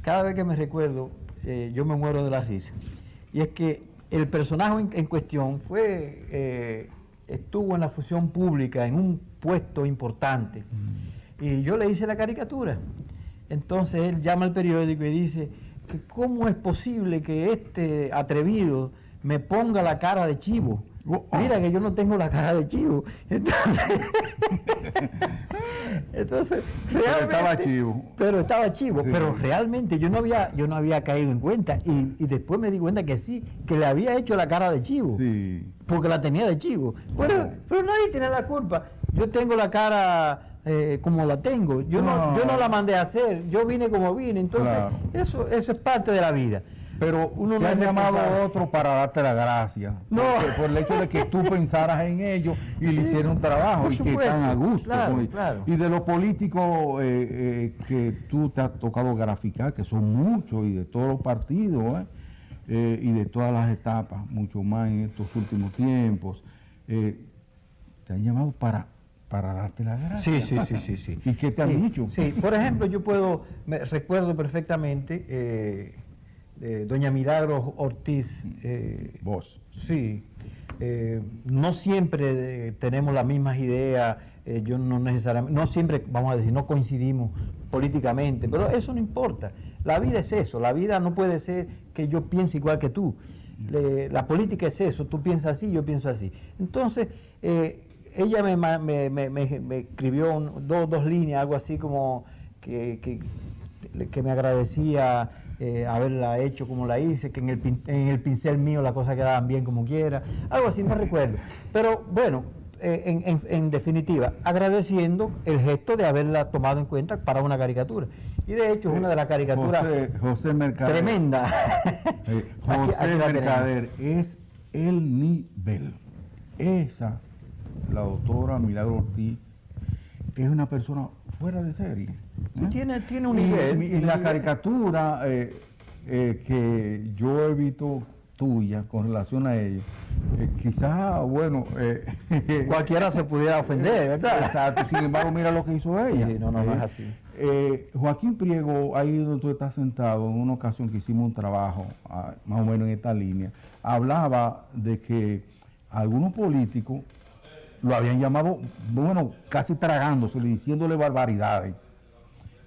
M: cada vez que me recuerdo, yo me muero de la risa. Y es que el personaje en cuestión estuvo en la función pública, en un puesto importante. Y yo le hice la caricatura. Entonces él llama al periódico y dice que cómo es posible que este atrevido me ponga la cara de chivo. Mira que yo no tengo la cara de chivo. Entonces realmente, pero estaba chivo, pero realmente yo no había caído en cuenta y después me di cuenta que sí, que le había hecho la cara de chivo, porque la tenía de chivo. Pero nadie tiene la culpa. Yo tengo la cara como la tengo. Yo no la mandé a hacer, yo vine como vine. Entonces eso es parte de la vida.
B: Pero uno no ha llamado a otro para darte la gracia.
M: No.
B: Por el hecho de que tú pensaras en ellos y le hicieron un trabajo y que están a gusto.
M: Claro.
B: Y de los políticos que tú te has tocado graficar, que son muchos y de todos los partidos y de todas las etapas, mucho más en estos últimos tiempos, te han llamado para darte la gracia.
M: Sí.
B: ¿Y qué te han dicho?
M: Sí, por ejemplo, me recuerdo perfectamente... doña Milagros Ortiz.
B: Vos.
M: Sí. No siempre tenemos las mismas ideas, yo no necesariamente, no siempre, vamos a decir, no coincidimos políticamente, pero eso no importa. La vida es eso, la vida no puede ser que yo piense igual que tú. La política es eso, tú piensas así, yo pienso así. Entonces, ella me escribió dos líneas, algo así como que me agradecía haberla hecho como la hice, que en el pincel mío las cosas quedaban bien como quiera, algo así, no recuerdo. Pero bueno, en definitiva, agradeciendo el gesto de haberla tomado en cuenta para una caricatura. Y de hecho es una de las caricaturas
B: José Mercader,
M: tremenda.
B: José Mercader es el nivel. Esa, la doctora Milagros Ortiz, que es una persona fuera de serie.
M: Sí, tiene un nivel.
B: Y la caricatura que yo he visto tuya con relación a ello, quizás, bueno...
M: cualquiera se pudiera ofender, ¿verdad?
B: Exacto, sin embargo, mira lo que hizo ella.
M: Sí, no es así.
B: Joaquín Priego, ahí donde tú estás sentado, en una ocasión que hicimos un trabajo, más o menos en esta línea, hablaba de que algunos políticos lo habían llamado, bueno, casi tragándosele, diciéndole barbaridades.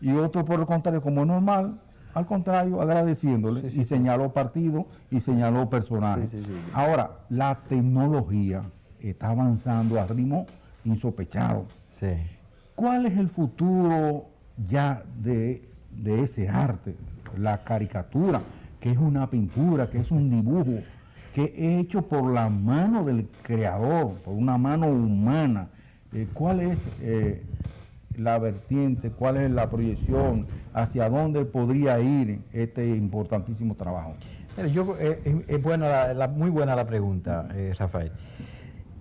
B: Y otros, por el contrario, como es normal, al contrario, agradeciéndole, y señaló partidos y señaló personajes. Ahora, la tecnología está avanzando a ritmo insospechado. ¿Cuál es el futuro ya de ese arte? La caricatura, que es una pintura, que es un dibujo, que es hecho por la mano del creador, por una mano humana. ¿Cuál es la vertiente, cuál es la proyección, hacia dónde podría ir este importantísimo trabajo?
M: Es buena muy buena la pregunta, Rafael.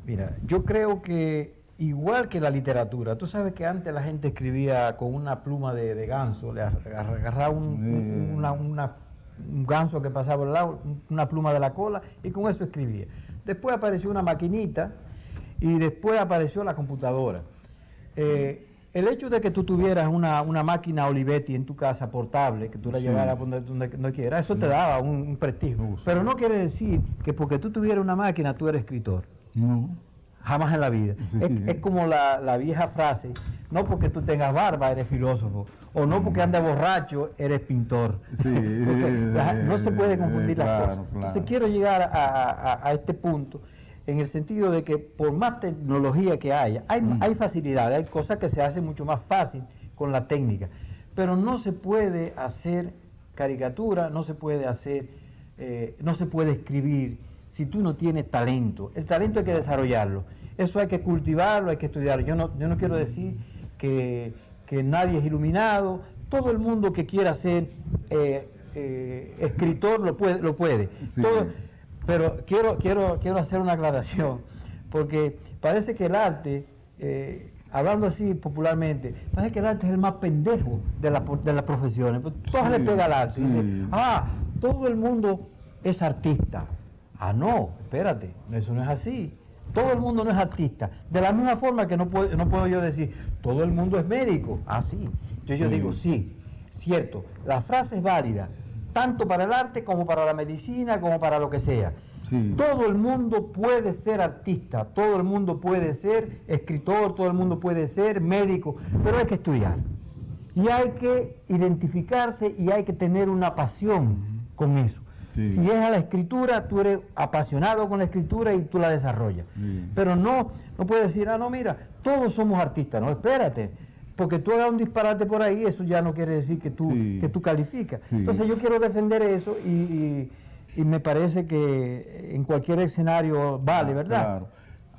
M: Mira, yo creo que igual que la literatura, tú sabes que antes la gente escribía con una pluma de ganso, le agarraba un ganso que pasaba por el lado, una pluma de la cola, y con eso escribía. Después apareció una maquinita y después apareció la computadora. El hecho de que tú tuvieras una máquina Olivetti en tu casa portable, que tú la llevaras donde quieras, eso te daba un prestigio. Pero no quiere decir que porque tú tuvieras una máquina tú eres escritor.
B: No.
M: Jamás en la vida. Es como la vieja frase, no porque tú tengas barba eres filósofo, o no porque andes borracho eres pintor. No se puede confundir las cosas. Entonces quiero llegar a este punto, en el sentido de que por más tecnología que haya, hay facilidades, hay cosas que se hacen mucho más fácil con la técnica, pero no se puede hacer caricatura, no se puede escribir si tú no tienes talento. El talento hay que desarrollarlo, eso hay que cultivarlo, hay que estudiarlo. Yo no quiero decir que nadie es iluminado, todo el mundo que quiera ser escritor lo puede.
B: Sí.
M: Pero quiero hacer una aclaración, porque parece que el arte, hablando así popularmente, parece que el arte es el más pendejo de las profesiones. Todas le pega al arte. Dice, todo el mundo es artista. No, espérate, eso no es así. Todo el mundo no es artista. De la misma forma que no puedo yo decir, todo el mundo es médico. Sí. Yo digo, sí, cierto, la frase es válida, tanto para el arte como para la medicina, como para lo que sea. Todo el mundo puede ser artista, todo el mundo puede ser escritor, todo el mundo puede ser médico, pero hay que estudiar. Y hay que identificarse y hay que tener una pasión con eso. Si es a la escritura, tú eres apasionado con la escritura y tú la desarrollas. Pero no puedes decir, no, mira, todos somos artistas. No, espérate, porque tú hagas un disparate por ahí, eso ya no quiere decir que tú calificas. Entonces yo quiero defender eso y me parece que en cualquier escenario vale, ¿verdad?
B: Claro.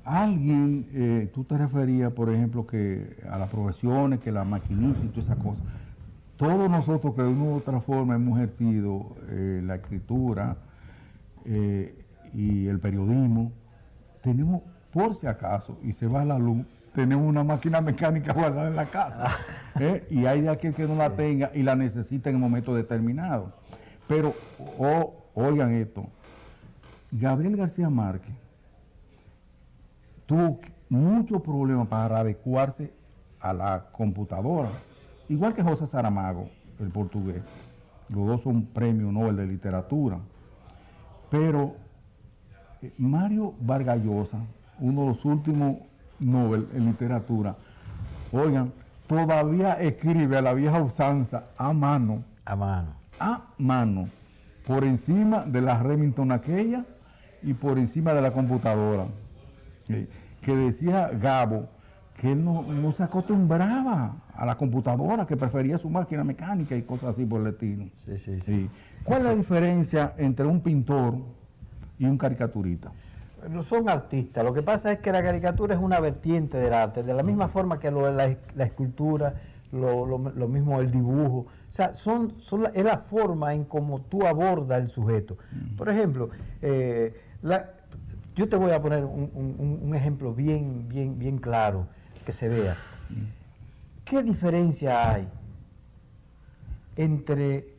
B: Alguien, tú te referías, por ejemplo, que a las profesiones, que la maquinita y todas esas cosas. Todos nosotros que de una u otra forma hemos ejercido la escritura y el periodismo, tenemos, por si acaso, y se va la luz, tenemos una máquina mecánica guardada en la casa. Y hay de aquel que no la tenga y la necesita en un momento determinado. Pero, oigan esto, Gabriel García Márquez tuvo muchos problemas para adecuarse a la computadora. Igual que José Saramago, el portugués, los dos son premios Nobel de literatura, pero Mario Vargas Llosa, uno de los últimos Nobel en literatura, oigan, todavía escribe a la vieja usanza a mano, por encima de la Remington aquella y por encima de la computadora, que decía Gabo, que él no se acostumbraba a la computadora, que prefería su máquina mecánica y cosas así por el estilo. ¿Cuál es la diferencia entre un pintor y un caricaturista?
M: No son artistas, lo que pasa es que la caricatura es una vertiente del arte, de la misma forma que la escultura, lo mismo el dibujo, o sea, es la forma en cómo tú abordas el sujeto. Por ejemplo, yo te voy a poner un ejemplo bien claro, que se vea. ¿qué diferencia hay entre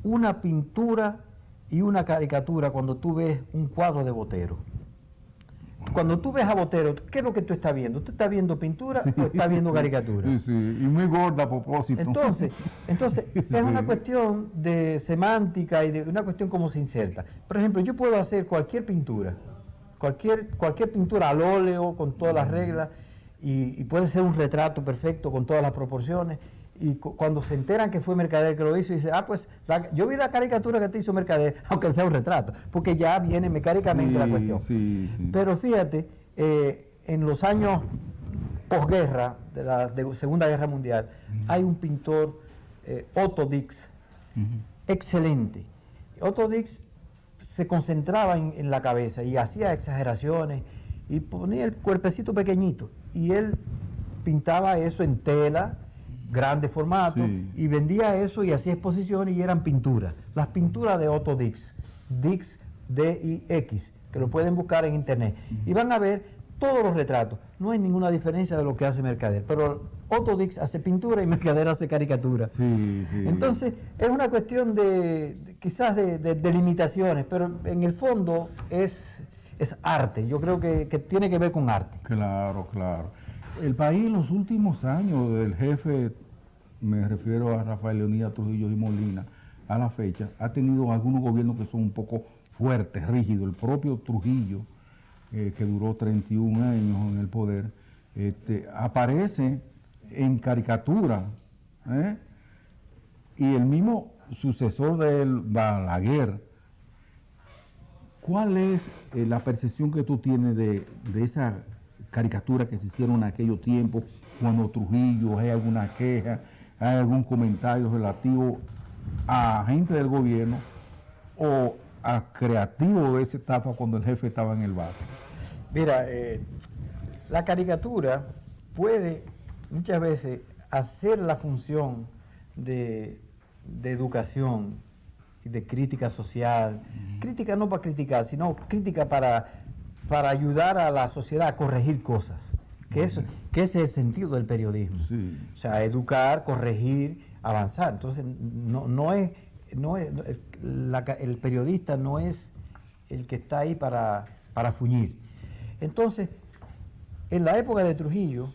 M: una pintura y una caricatura cuando tú ves un cuadro de Botero? Cuando tú ves a Botero, ¿qué es lo que tú estás viendo? ¿Tú estás viendo pintura o estás viendo caricatura?
B: Sí, y muy gorda a propósito.
M: Entonces es una cuestión de semántica y de una cuestión como se inserta. Por ejemplo, yo puedo hacer cualquier pintura al óleo, con todas las reglas, y puede ser un retrato perfecto con todas las proporciones. Y cuando se enteran que fue Mercader que lo hizo, dice, pues yo vi la caricatura que te hizo Mercader, aunque sea un retrato, porque ya viene mecánicamente la cuestión. Pero fíjate, en los años posguerra, de la Segunda Guerra Mundial, hay un pintor, Otto Dix, excelente. Otto Dix se concentraba en la cabeza y hacía exageraciones y ponía el cuerpecito pequeñito, y él pintaba eso en tela, grande formato, y vendía eso y hacía exposiciones, y eran pinturas. Las pinturas de Otto Dix, Dix, D-I-X, que lo pueden buscar en internet, y van a ver todos los retratos. No hay ninguna diferencia de lo que hace Mercader, pero Otto Dix hace pintura y Mercader hace caricatura. Entonces es una cuestión quizás de limitaciones, pero en el fondo es arte. Yo creo que tiene que ver con arte.
B: Claro. El país en los últimos años, del jefe, me refiero a Rafael Leonidas Trujillo y Molina, a la fecha, ha tenido algunos gobiernos que son un poco fuertes, rígidos. El propio Trujillo, que duró 31 años en el poder, aparece en caricatura, y el mismo sucesor de él, Balaguer. ¿Cuál es la percepción que tú tienes de esa caricatura que se hicieron en aquellos tiempos, cuando Trujillo, hay alguna queja, hay algún comentario relativo a gente del gobierno o a creativo de esa etapa cuando el jefe estaba en el barrio?
M: Mira, la caricatura puede muchas veces hacer la función de educación y de crítica social. Crítica no para criticar, sino crítica para ayudar a la sociedad a corregir cosas, que ese es el sentido del periodismo. O sea, educar, corregir, avanzar. Entonces, el periodista no es el que está ahí para fuñir. Entonces, en la época de Trujillo,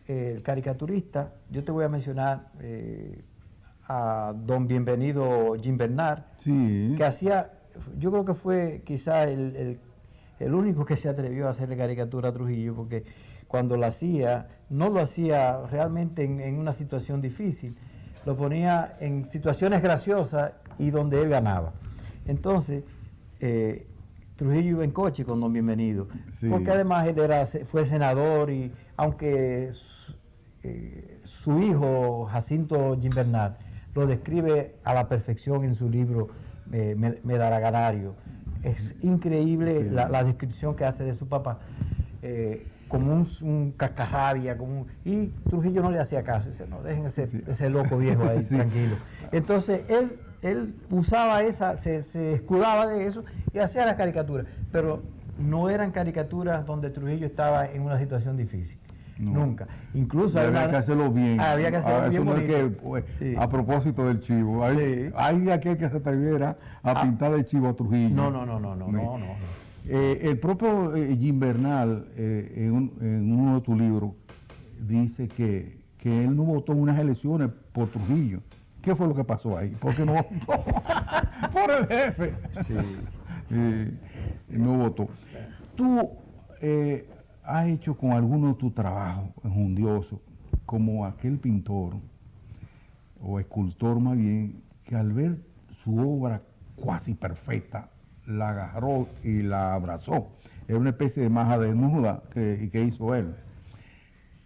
M: el caricaturista, yo te voy a mencionar a don Bienvenido Gimbernard, que hacía, yo creo que fue quizá el único que se atrevió a hacerle caricatura a Trujillo, porque cuando lo hacía, no lo hacía realmente en una situación difícil, lo ponía en situaciones graciosas y donde él ganaba. Entonces, Trujillo iba en coche con don Bienvenido, porque además él fue senador, y aunque su hijo, Jacinto Gimbernard, lo describe a la perfección en su libro Medaraganario. Es increíble la descripción que hace de su papá, como un cascarrabia, y Trujillo no le hacía caso, dice, no, dejen ese loco viejo ahí, tranquilo. Entonces él usaba se escudaba de eso y hacía las caricaturas, pero no eran caricaturas donde Trujillo estaba en una situación difícil. Nunca. Incluso
B: había que hacerlo bien.
M: Había que hacerlo bien
B: bonito. A propósito del chivo, hay aquel que se atreviera a pintar el chivo a Trujillo.
M: No.
B: El propio Gimbernard, en uno de tus libros, dice que él no votó en unas elecciones por Trujillo. ¿Qué fue lo que pasó ahí? ¿Por qué no votó? Por el jefe. No votó. Tú has hecho con alguno de tus trabajos enjundiosos, como aquel pintor, o escultor más bien, que al ver su obra cuasi perfecta, la agarró y la abrazó. Era una especie de maja desnuda que hizo él.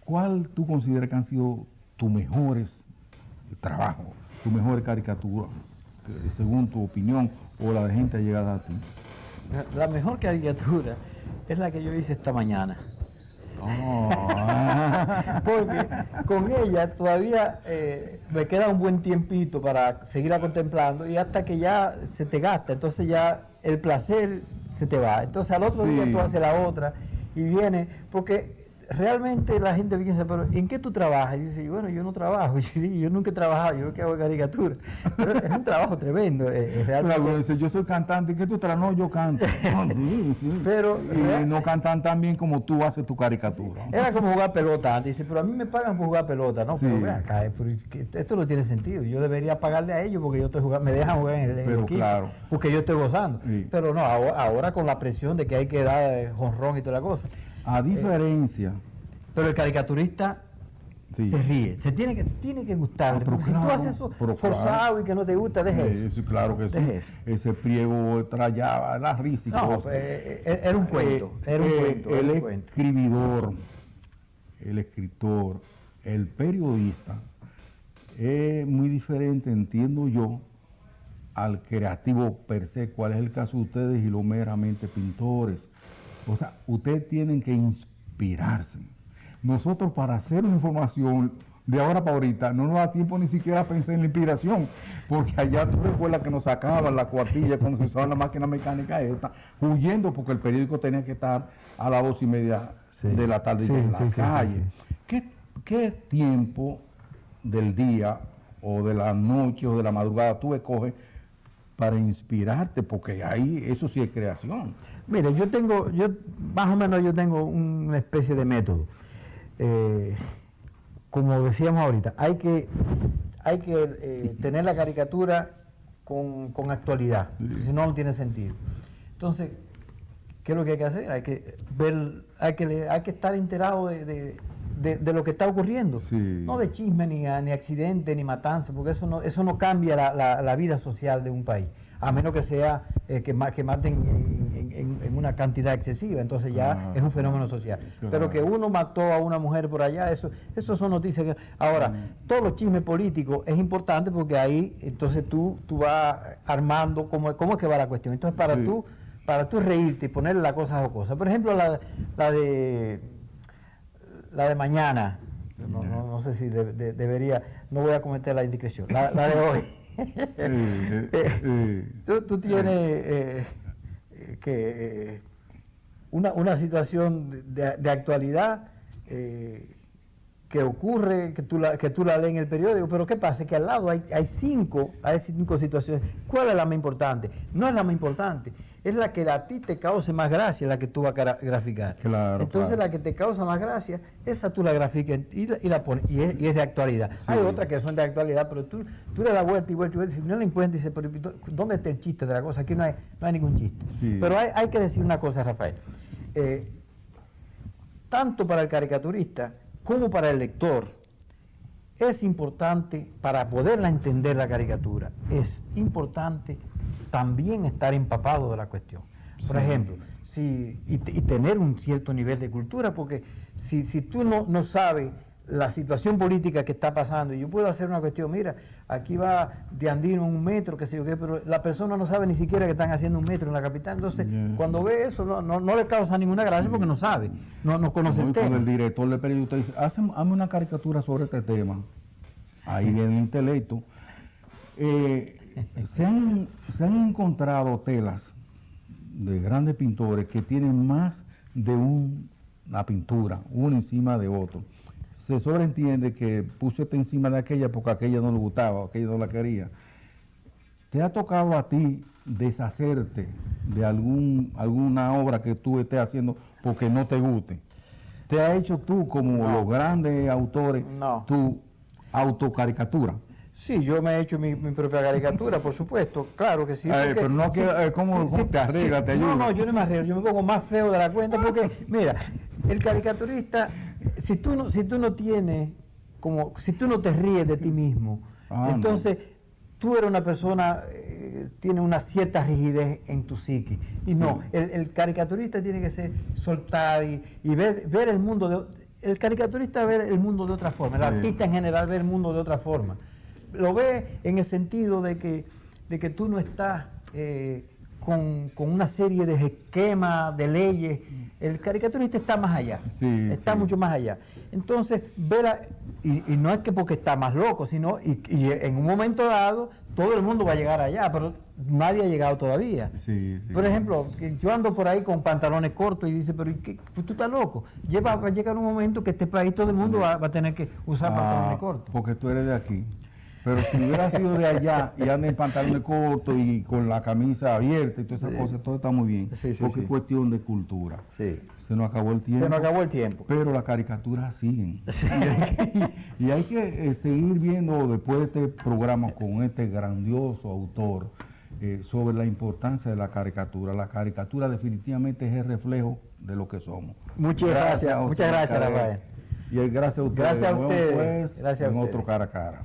B: ¿Cuál tú consideras que han sido tus mejores trabajos, tus mejores caricaturas, según tu opinión o la de gente allegada a ti?
M: La mejor caricatura es la que yo hice esta mañana. Porque con ella todavía me queda un buen tiempito para seguirla contemplando, y hasta que ya se te gasta, entonces ya el placer se te va. Entonces al otro día tú haces la otra y viene, porque realmente la gente piensa, pero ¿en qué tú trabajas? Y dice, bueno, yo no trabajo, yo nunca he trabajado, yo lo que hago es caricatura. Pero es un trabajo tremendo.
B: Realmente. Dice, yo soy cantante, ¿y qué tú trabajas? No, yo canto. Sí. Pero, y no cantan tan bien como tú haces tu caricatura.
M: Era como jugar pelota antes. Dice, pero a mí me pagan por jugar pelota, ¿no? Sí. Pero ven acá, esto no tiene sentido. Yo debería pagarle a ellos porque yo estoy jugando, me dejan jugar en el equipo, claro, porque yo estoy gozando. Sí. Pero no, ahora con la presión de que hay que dar jonrón y toda la cosa.
B: A diferencia.
M: Pero el caricaturista se ríe, tiene que gustarle. Porque si tú haces eso forzado y que no te gusta, deja eso.
B: Claro que sí. Ese pliego trayaba la risa y cosas.
M: Era un cuento.
B: El escribidor, el escritor, el periodista es muy diferente, entiendo yo, al creativo per se. ¿Cuál es el caso de ustedes y los meramente pintores? O sea, ustedes tienen que inspirarse. Nosotros, para hacer una información de ahora para ahorita, no nos da tiempo ni siquiera a pensar en la inspiración, porque allá tú recuerdas que nos sacaban la cuartilla cuando se usaba la máquina mecánica esta, huyendo porque el periódico tenía que estar a las 2:30 de la tarde en la calle. ¿Qué tiempo del día o de la noche o de la madrugada tú escoges para inspirarte? Porque ahí eso sí es creación.
M: Mire, yo más o menos tengo una especie de método. Como decíamos ahorita, hay que tener la caricatura con actualidad, si no, no tiene sentido. Entonces, ¿qué es lo que hay que hacer? Hay que ver, hay que estar enterado de lo que está ocurriendo, no de chisme, ni accidente, ni matanza, porque eso no cambia la vida social de un país, a menos que sea que maten en una cantidad excesiva, entonces ya es un fenómeno social. Claro. Pero que uno mató a una mujer por allá, eso son noticias. Ahora, todos los chismes políticos es importante porque ahí entonces tú vas armando cómo es que va la cuestión. Entonces para tú reírte y ponerle la cosa jocosa. Por ejemplo, la de mañana, no sé si debería, no voy a cometer la indiscreción, la de hoy. Tú tienes una situación de actualidad que ocurre, que tú la lees en el periódico, pero ¿qué pasa? Que al lado hay cinco situaciones. ¿Cuál es la más importante? No es la más importante, es la que a ti te cause más gracia, la que tú vas a graficar.
B: Claro,
M: entonces la que te causa más gracia, esa tú la graficas y la pones, y es de actualidad. Sí. Hay otras que son de actualidad, pero tú le das vuelta y vuelta, si no la encuentras, dices, pero ¿dónde está el chiste de la cosa? Aquí no hay ningún chiste. Sí. Pero hay que decir una cosa, Rafael. Tanto para el caricaturista como para el lector, es importante, para poderla entender la caricatura, es importante también estar empapado de la cuestión. Por ejemplo, y tener un cierto nivel de cultura, porque si tú no sabes la situación política que está pasando, y yo puedo hacer una cuestión, mira, aquí va de Andino 1 metro, qué sé yo qué, pero la persona no sabe ni siquiera que están haciendo 1 metro en la capital, entonces cuando ve eso no le causa ninguna gracia porque no sabe, no conoce el tema.
B: Cuando el director del periódico dice, hazme una caricatura sobre este tema, ahí viene el intelecto. Se han encontrado telas de grandes pintores que tienen más de una pintura, uno encima de otro. Se sobreentiende que puso esta encima de aquella porque aquella no le gustaba, aquella no la quería. ¿Te ha tocado a ti deshacerte de alguna obra que tú estés haciendo porque no te guste? ¿Te has hecho tú, como los grandes autores, tu autocaricatura?
M: Sí, yo me he hecho mi propia caricatura, por supuesto, claro que sí.
B: Pero no ¿cómo te arreglas, te ayuda?
M: No, yo no me arreglo, yo me pongo más feo de la cuenta porque, mira, el caricaturista, si tú no tienes, si tú no te ríes de ti mismo, entonces tú eres una persona, tienes una cierta rigidez en tu psique. Y no, el caricaturista tiene que soltar y ver el mundo, el caricaturista ve el mundo de otra forma, el artista en general ve el mundo de otra forma. Lo ve en el sentido de que tú no estás con una serie de esquemas, de leyes. El caricaturista está más allá, está mucho más allá. Entonces, y no es que porque está más loco, sino y en un momento dado todo el mundo va a llegar allá, pero nadie ha llegado todavía. Por ejemplo, yo ando por ahí con pantalones cortos y dice, pero pues tú estás loco. Va a llegar un momento que este país todo el mundo va a tener que usar pantalones cortos.
B: Porque tú eres de aquí. Pero si hubiera sido de allá y anda en pantalones cortos y con la camisa abierta y todas esas cosas, todo está muy bien. Porque es cuestión de cultura. Se nos acabó el tiempo. Pero las caricaturas siguen. Y hay que seguir viendo después de este programa con este grandioso autor sobre la importancia de la caricatura. La caricatura definitivamente es el reflejo de lo que somos.
M: Muchas gracias, Rafael.
B: Y gracias a ustedes.
M: Gracias a ustedes.
B: Pues, en otro cara a cara.